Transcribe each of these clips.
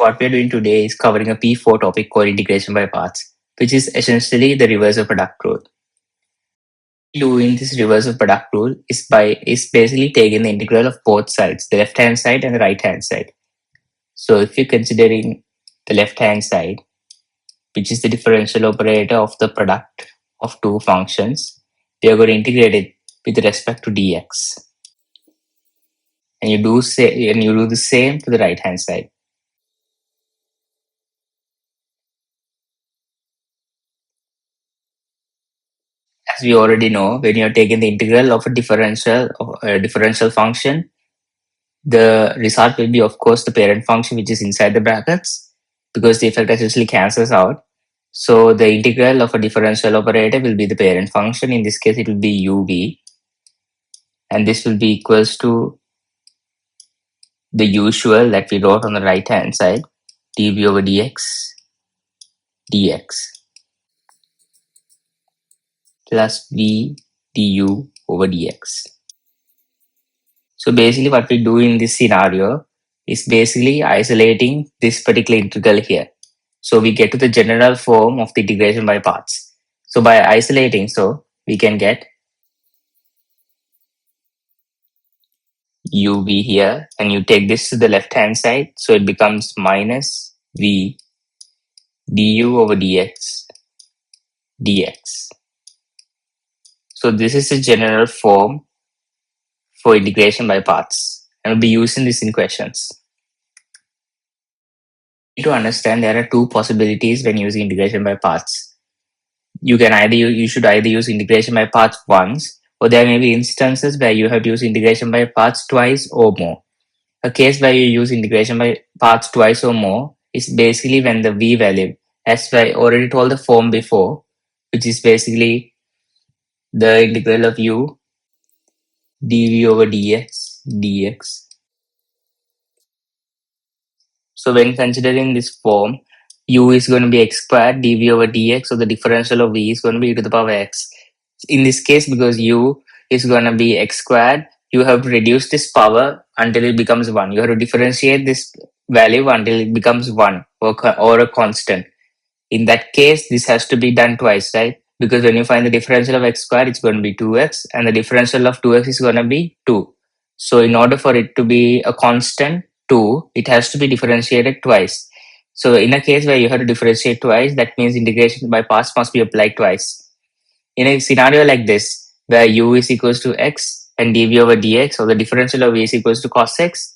what we're doing today is covering a P4 topic called integration by parts, which is essentially the reverse of product rule. Doing this reverse of product rule is basically taking the integral of both sides, the left hand side and the right hand side. So if you're considering the left hand side, which is the differential operator of the product of two functions, we are going to integrate it with respect to dx. And you do the same to the right hand side. As we already know, when you're taking the integral of a differential function, the result will be, of course, the parent function, which is inside the brackets, because the effect essentially cancels out. So the integral of a differential operator will be the parent function. In this case, it will be uv, and this will be equals to the usual that we wrote on the right hand side, dv over dx plus v du over dx. So basically what we do in this scenario is basically isolating this particular integral here. So we get to the general form of the integration by parts. So by isolating, we can get uv here, and you take this to the left hand side, so it becomes minus v du over dx. So this is the general form for integration by parts, and we'll be using this in questions. To understand, there are two possibilities when using integration by parts. You should either use integration by parts once, or there may be instances where you have to use integration by parts twice or more. A case where you use integration by parts twice or more is basically when the v value, as I already told the form before, which is basically the integral of u dv over dx. So when considering this form, u is going to be x squared dv over dx, so the differential of v is going to be e to the power x. In this case, because u is going to be x squared, you have to reduce this power until it becomes 1. You have to differentiate this value until it becomes 1 or a constant. In that case, this has to be done twice, right? Because when you find the differential of x squared, it's going to be 2x, and the differential of 2x is going to be 2. So in order for it to be a constant 2, it has to be differentiated twice. So in a case where you have to differentiate twice, that means integration by parts must be applied twice. In a scenario like this, where u is equals to x and dv over dx, or the differential of v is equals to cos x,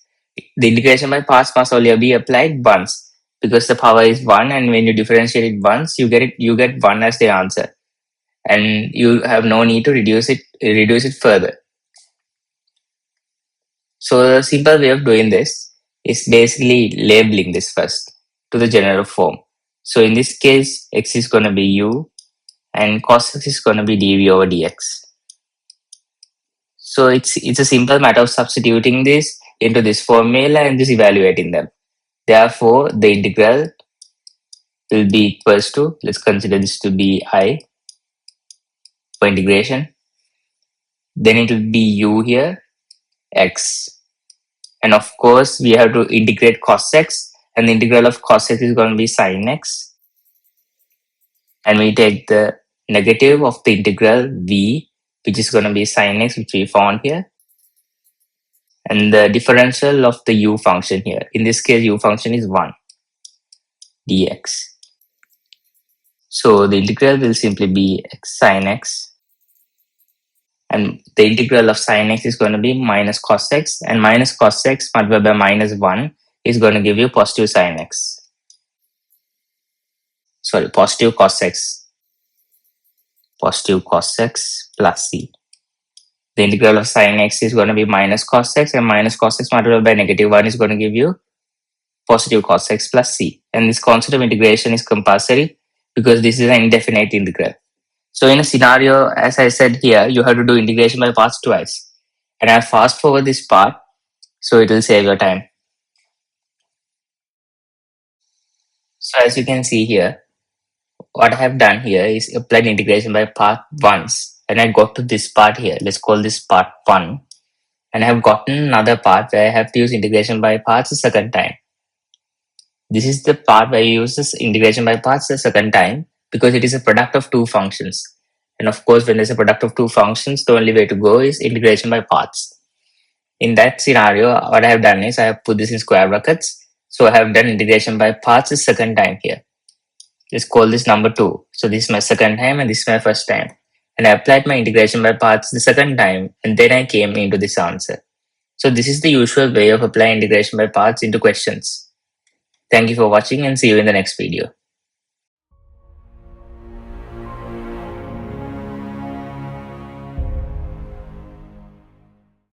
the integration by parts must only be applied once, because the power is 1, and when you differentiate it once, you get 1 as the answer, and you have no need to reduce it further. So the simple way of doing this is basically labeling this first to the general form. So in this case, x is going to be u, and cos x is going to be dv over dx. So it's a simple matter of substituting this into this formula and just evaluating them. Therefore, the integral will be equals to, let's consider this to be I for integration. Then it will be u here, x. And of course, we have to integrate cos x, and the integral of cos x is going to be sin x. And we take the negative of the integral v, which is going to be sin x, which we found here. And the differential of the u function here. In this case, u function is 1 dx. So the integral will simply be x sin x. And the integral of sin x is going to be minus cos x, and minus cos x multiplied by minus 1 is going to give you positive sin x. Sorry, positive cos x. Positive cos x plus c. The integral of sin x is going to be minus cos x, and minus cos x multiplied by negative 1 is going to give you positive cos x plus c. And this concept of integration is compulsory because this is an indefinite integral. So in a scenario, as I said here, you have to do integration by parts twice. And I'll fast forward this part, so it will save your time. So as you can see here, what I have done here is applied integration by part once. And I got to this part here. Let's call this part 1. And I have gotten another part where I have to use integration by parts a second time. This is the part where you use this integration by parts the second time because it is a product of two functions. And of course, when there's a product of two functions, the only way to go is integration by parts. In that scenario, what I have done is I have put this in square brackets. So I have done integration by parts the second time here. Let's call this number 2. So this is my second time and this is my first time. And I applied my integration by parts the second time and then I came into this answer. So this is the usual way of applying integration by parts into questions. Thank you for watching and see you in the next video.